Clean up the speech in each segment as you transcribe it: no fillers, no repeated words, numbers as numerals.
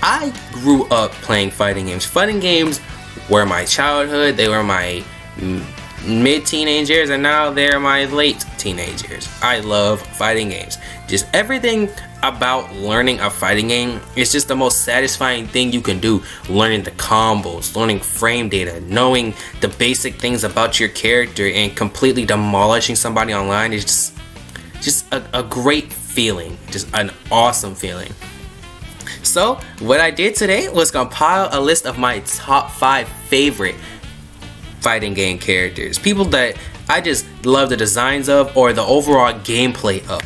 I grew up playing fighting games. Fighting games were my childhood. They were my mid-teenage years, and now they're my late teenage years. I love fighting games. Just everything about learning a fighting game is just the most satisfying thing you can do. Learning the combos, learning frame data, knowing the basic things about your character, and completely demolishing somebody online is just a great feeling. Just an awesome feeling. So what I did today was compile a list of my top 5 favorite fighting game characters, people that I just love the designs of or the overall gameplay of.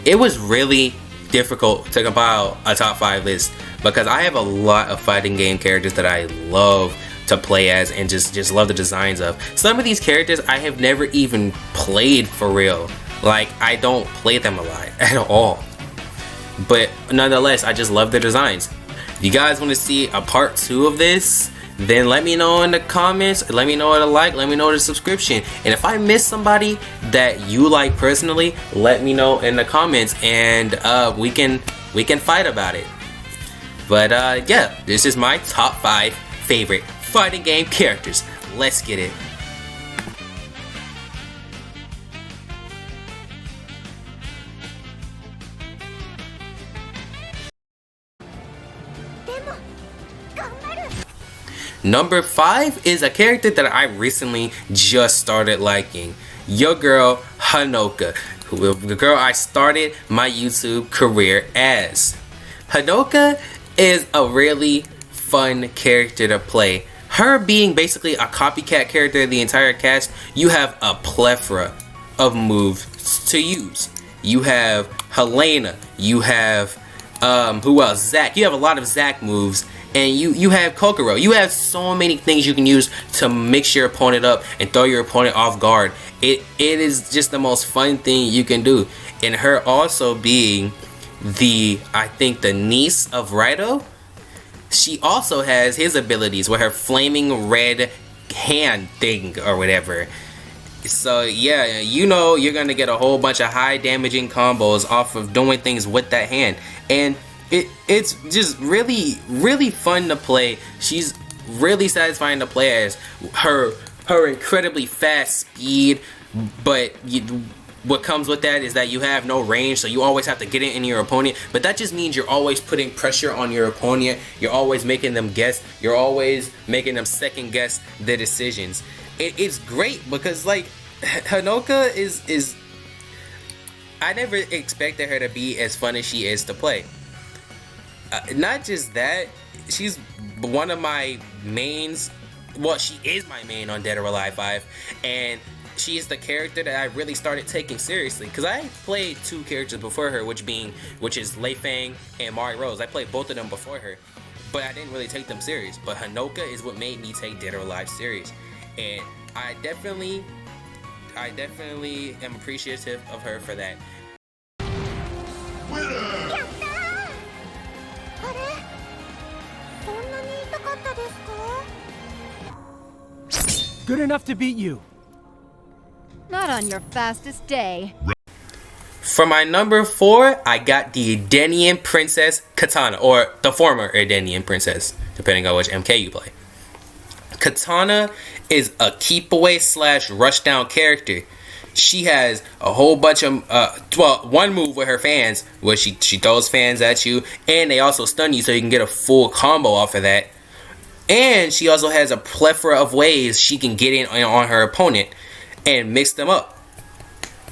It was really difficult to compile a top 5 list because I have a lot of fighting game characters that I love to play as and just love the designs of. Some of these characters I have never even played for real. Like, I don't play them a lot at all, but nonetheless I just love their designs. If you guys want to see a part 2 of this, then let me know in the comments. Let me know what to like. Let me know the subscription. And if I miss somebody that you like personally, let me know in the comments, and we can fight about it. But yeah, this is my top 5 favorite fighting game characters. Let's get it. Number 5 is a character that I recently just started liking. Your girl, Honoka. The girl I started my YouTube career as. Honoka is a really fun character to play. Her being basically a copycat character of the entire cast, you have a plethora of moves to use. You have Helena. You have, who else? Zack. You have a lot of Zack moves. And you have Kokoro. You have so many things you can use to mix your opponent up and throw your opponent off guard. It is just the most fun thing you can do. And her also being I think the niece of Raito, she also has his abilities with her flaming red hand thing or whatever. So yeah, you know you're gonna get a whole bunch of high damaging combos off of doing things with that hand. And it's just really fun to play. She's really satisfying to play as. Her incredibly fast speed, but what comes with that is that you have no range, so you always have to get it in your opponent. But that just means you're always putting pressure on your opponent. You're always making them guess. You're always making them second guess their decisions. It's great because like Honoka is I never expected her to be as fun as she is to play. Not just that, she's one of my mains. Well, she is my main on Dead or Alive 5, and she is the character that I really started taking seriously. Because I played 2 characters before her, which is Lei Fang and Mari Rose. I played both of them before her, but I didn't really take them serious. But Honoka is what made me take Dead or Alive serious, and I definitely am appreciative of her for that. Good enough to beat you. Not on your fastest day. For my number 4, I got the Edenian Princess Kitana, or the former Edenian Princess, depending on which MK you play. Kitana is a keep away / rushdown character. She has a whole bunch of one move with her fans where she throws fans at you, and they also stun you so you can get a full combo off of that. And she also has a plethora of ways she can get in on her opponent and mix them up.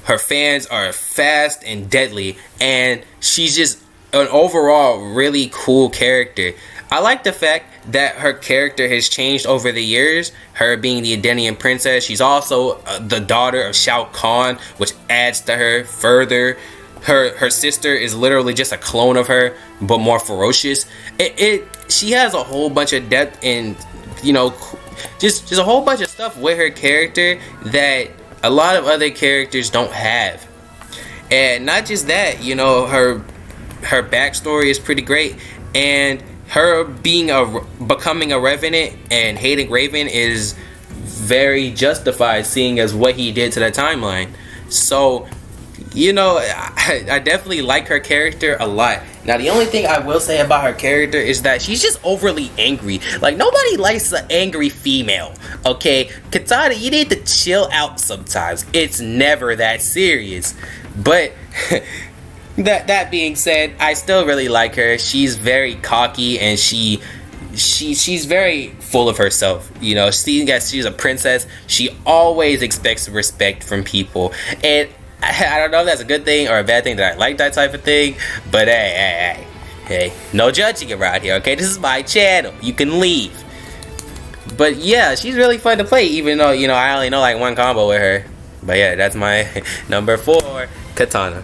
Her fans are fast and deadly, and she's just an overall really cool character. I like the fact that her character has changed over the years. Her being the Edenian princess, she's also the daughter of Shao Kahn, which adds to her further. Her sister is literally just a clone of her, but more ferocious. She has a whole bunch of depth and, you know, just a whole bunch of stuff with her character that a lot of other characters don't have. And not just that, you know, her backstory is pretty great, and her becoming a revenant and hating Raven is very justified, seeing as what he did to the timeline. So, you know, I definitely like her character a lot. Now the only thing I will say about her character is that she's just overly angry. Like, nobody likes an angry female, okay? Kitana, you need to chill out sometimes. It's never that serious. But that being said, I still really like her. She's very cocky and she's very full of herself. You know, seeing as she's a princess, she always expects respect from people. And I don't know if that's a good thing or a bad thing that I like that type of thing, but hey, no judging around here, okay? This is my channel. You can leave. But yeah, she's really fun to play, even though, you know, I only know like one combo with her. But yeah, that's my number 4, Kitana.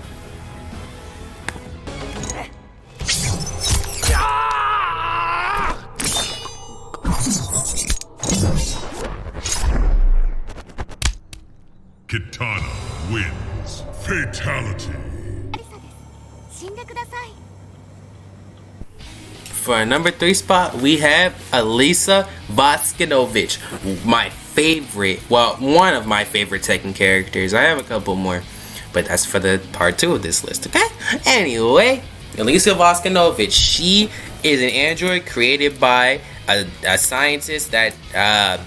Kitana wins. Fatality. For our number 3 spot, we have Alisa Voskinovich. My favorite, well, one of my favorite Tekken characters. I have a couple more, but that's for the part 2 of this list, okay? Anyway, Alisa Voskinovich, she is an android created by a scientist that I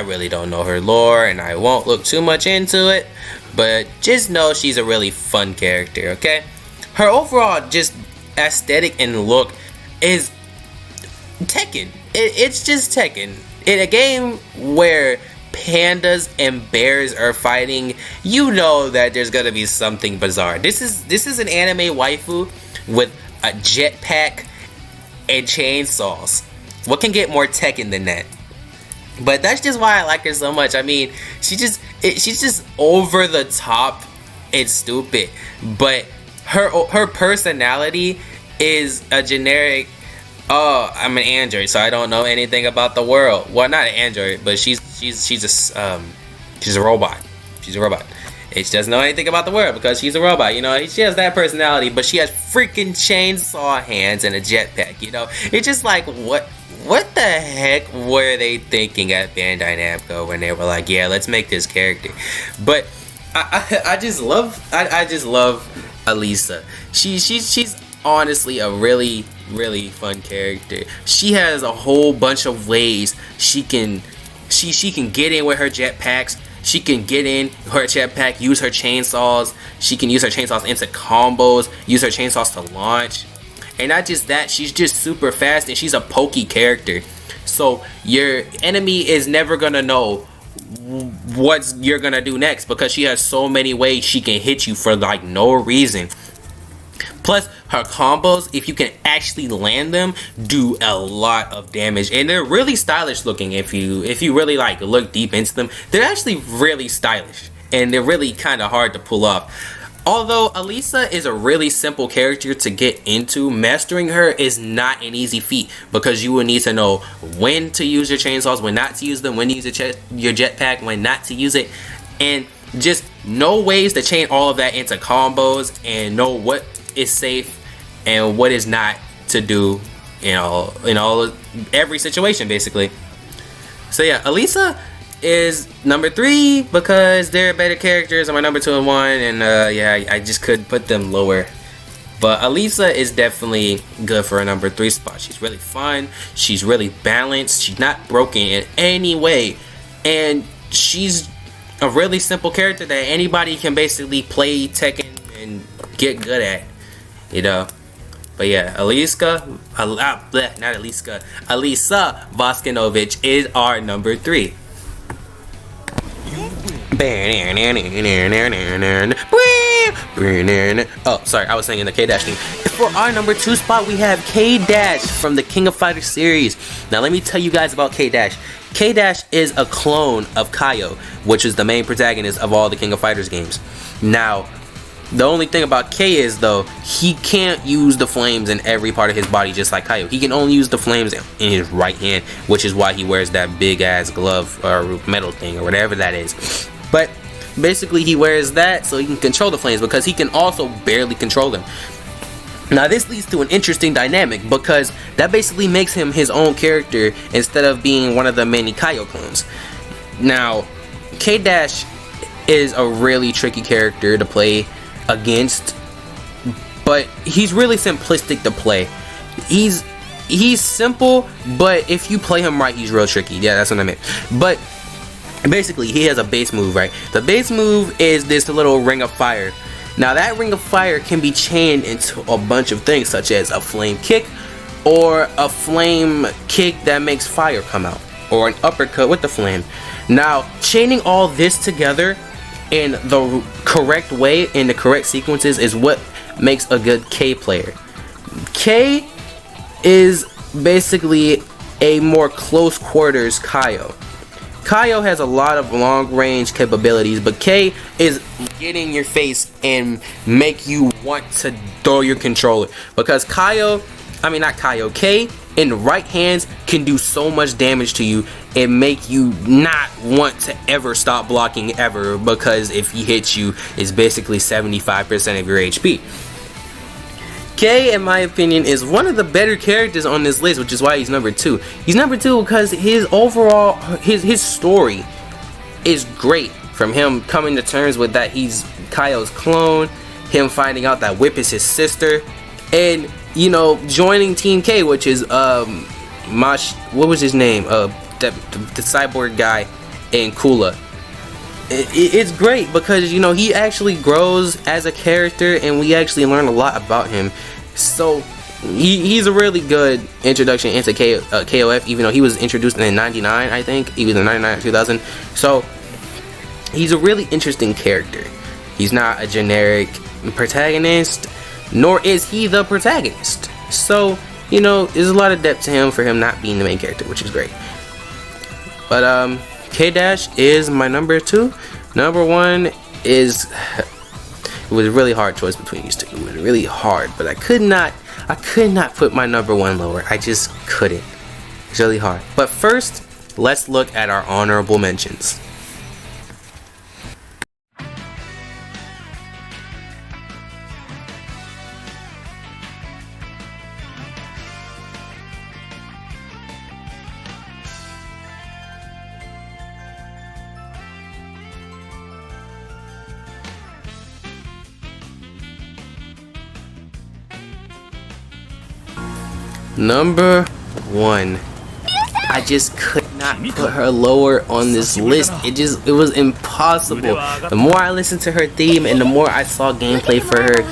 really don't know her lore, and I won't look too much into it, but just know she's a really fun character, okay? Her overall just aesthetic and look is Tekken. It's just Tekken. In a game where pandas and bears are fighting, you know that there's gonna be something bizarre. This is an anime waifu with a jetpack and chainsaws. What can get more Tekken than that? But that's just why I like her so much. I mean, she's just over the top and stupid. But her personality is a generic, oh, I'm an android, so I don't know anything about the world. Well, not an android, but she's a robot. She's a robot. She doesn't know anything about the world because she's a robot, you know. She has that personality, but she has freaking chainsaw hands and a jetpack, you know. It's just like, what the heck were they thinking at Bandai Namco when they were like, yeah, let's make this character? But I just love Alisa. She's honestly a really fun character. She has a whole bunch of ways she can get in with her jetpacks. She can get in her jetpack, use her chainsaws. She can use her chainsaws into combos, use her chainsaws to launch. And not just that, she's just super fast and she's a pokey character. So your enemy is never gonna know what you're gonna do next because she has so many ways she can hit you for like no reason. Plus, her combos, if you can actually land them, do a lot of damage, and they're really stylish looking. If you really like look deep into them, they're actually really stylish, and they're really kind of hard to pull off. Although Alisa is a really simple character to get into, mastering her is not an easy feat because you will need to know when to use your chainsaws, when not to use them, when to use your jetpack, when not to use it, and just know ways to chain all of that into combos and know what is safe and what is not to do in every situation basically. So yeah, Alisa is number 3 because they're better characters than my number 2 and 1, and yeah, I just couldn't put them lower. But Alisa is definitely good for a number 3 spot. She's really fun, she's really balanced, she's not broken in any way, and she's a really simple character that anybody can basically play Tekken and get good at, you know. But yeah, Alisa Voskinovich is our number 3. Oh, sorry, I was singing the K-Dash theme. For our number 2 spot, we have K-Dash from the King of Fighters series. Now, let me tell you guys about K-Dash. K-Dash is a clone of Kaio, which is the main protagonist of all the King of Fighters games. Now, the only thing about K is, though, he can't use the flames in every part of his body just like Kaio. He can only use the flames in his right hand, which is why he wears that big-ass glove or metal thing or whatever that is. But basically, he wears that so he can control the flames because he can also barely control them. Now, this leads to an interesting dynamic because that basically makes him his own character instead of being one of the many Kaio clones. Now, K-Dash is a really tricky character to play against but he's really simplistic to play. He's simple, but if you play him right, he's real tricky. Yeah, that's what I meant. But basically, he has a base move, right? The base move is this little ring of fire. Now, that ring of fire can be chained into a bunch of things, such as a flame kick, or a flame kick that makes fire come out, or an uppercut with the flame. Now, chaining all this together in the correct way, in the correct sequences, is what makes a good K player. K is basically a more close quarters Kaio. Kaio has a lot of long range capabilities, but K is get in your face and make you want to throw your controller. Because K in the right hands can do so much damage to you and make you not want to ever stop blocking ever, because if he hits you, it's basically 75% of your HP. K, in my opinion, is one of the better characters on this list, which is why he's number 2. He's number 2 because his overall, his story is great. From him coming to terms with that he's Kaio's clone, him finding out that Whip is his sister, and, you know, joining Team K, which is, what was his name? The cyborg guy in Kula. It's great because, you know, he actually grows as a character and we actually learn a lot about him. So he's a really good introduction into KOF, even though he was introduced in 99, I think. He was in 99 or 2000. So he's a really interesting character. He's not a generic protagonist, nor is he the protagonist. So, you know, there's a lot of depth to him for him not being the main character, which is great. But K-Dash is my number 2. Number 1 is, it was a really hard choice between these two. It was really hard, but I could not put my number 1 lower. I just couldn't. It's really hard. But first, let's look at our honorable mentions. Number 1. I just could not put her lower on this list. It was impossible. The more I listened to her theme and the more I saw gameplay for her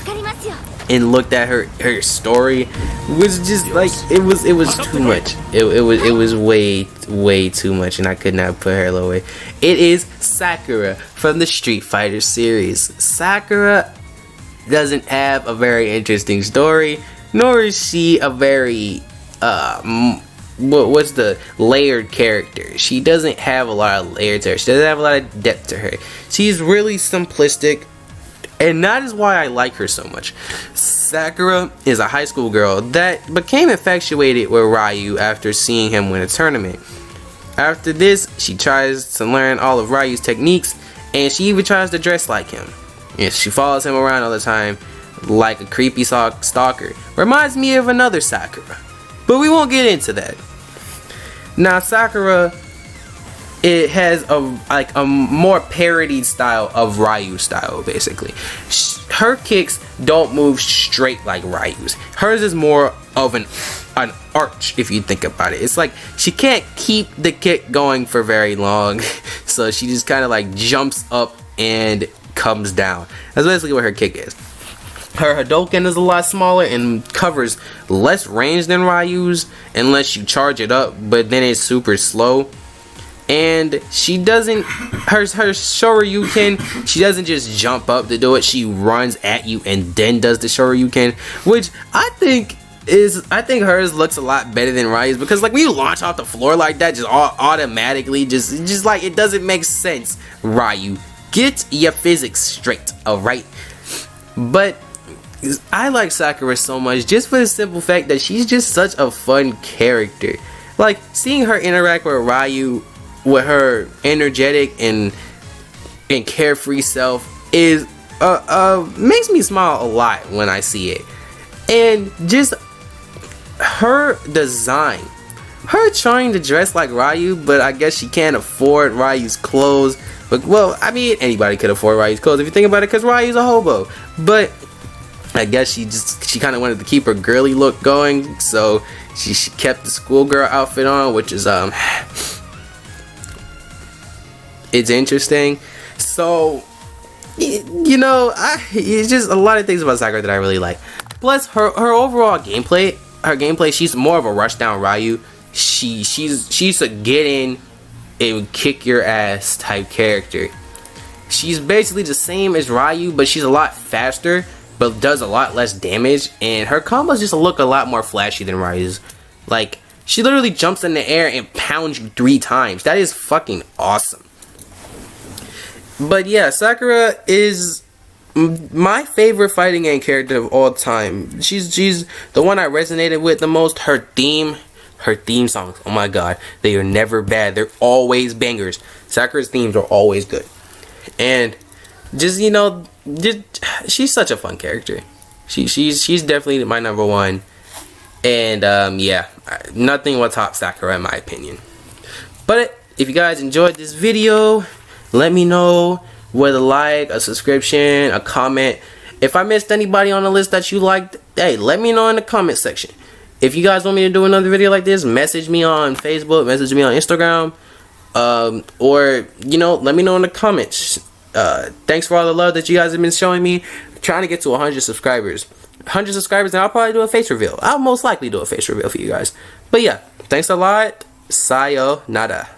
and looked at her story, was just like it was too much. It was way too much, and I could not put her lower. It is Sakura from the Street Fighter series. Sakura doesn't have a very interesting story, nor is she a very what's the layered character. She doesn't have a lot of layers to her. She doesn't have a lot of depth to her. She's really simplistic, and that is why I like her so much. Sakura is a high school girl that became infatuated with Ryu after seeing him win a tournament. After this, she tries to learn all of Ryu's techniques, and she even tries to dress like him. And she follows him around all the time like a creepy stalker. Reminds me of another Sakura, but we won't get into that. Now, Sakura, it has a more parodied style of Ryu style, basically. Her kicks don't move straight like Ryu's. Hers is more of an arch, if you think about it. It's like she can't keep the kick going for very long, so she just kind of like jumps up and comes down. That's basically what her kick is. Her Hadoken is a lot smaller and covers less range than Ryu's unless you charge it up, but then it's super slow. And she doesn't, her Shoryuken, she doesn't just jump up to do it, she runs at you and then does the Shoryuken, which I think hers looks a lot better than Ryu's, because like when you launch off the floor like that, just automatically, just like it doesn't make sense. Ryu, get your physics straight, alright? But I like Sakura so much just for the simple fact that she's just such a fun character. Like, seeing her interact with Ryu with her energetic and carefree self is makes me smile a lot when I see it. And just her design, her trying to dress like Ryu, but I guess she can't afford Ryu's clothes. But, well, I mean, anybody could afford Ryu's clothes if you think about it, because Ryu's a hobo. But I guess she kind of wanted to keep her girly look going, so she kept the schoolgirl outfit on, which is it's interesting. So you know, it's just a lot of things about Sakura that I really like. Plus her overall gameplay, she's more of a rush down Ryu. She's a get in and kick your ass type character. She's basically the same as Ryu, but she's a lot faster, but does a lot less damage, and her combos just look a lot more flashy than Ryu's. Like, she literally jumps in the air and pounds you 3 times. That is fucking awesome. But yeah, Sakura is my favorite fighting game character of all time. She's the one I resonated with the most. Her theme songs, oh my god, they are never bad. They're always bangers. Sakura's themes are always good. And just, you know, she's such a fun character. She's definitely my number one. And yeah, nothing will top Sakura in my opinion. But if you guys enjoyed this video, let me know with a like, a subscription, a comment. If I missed anybody on the list that you liked, hey, let me know in the comment section. If you guys want me to do another video like this, message me on Facebook, message me on Instagram, or, you know, let me know in the comments. Thanks for all the love that you guys have been showing me. I'm trying to get to 100 subscribers. 100 subscribers, and I'll probably do a face reveal. I'll most likely do a face reveal for you guys. But yeah, thanks a lot. Sayonara.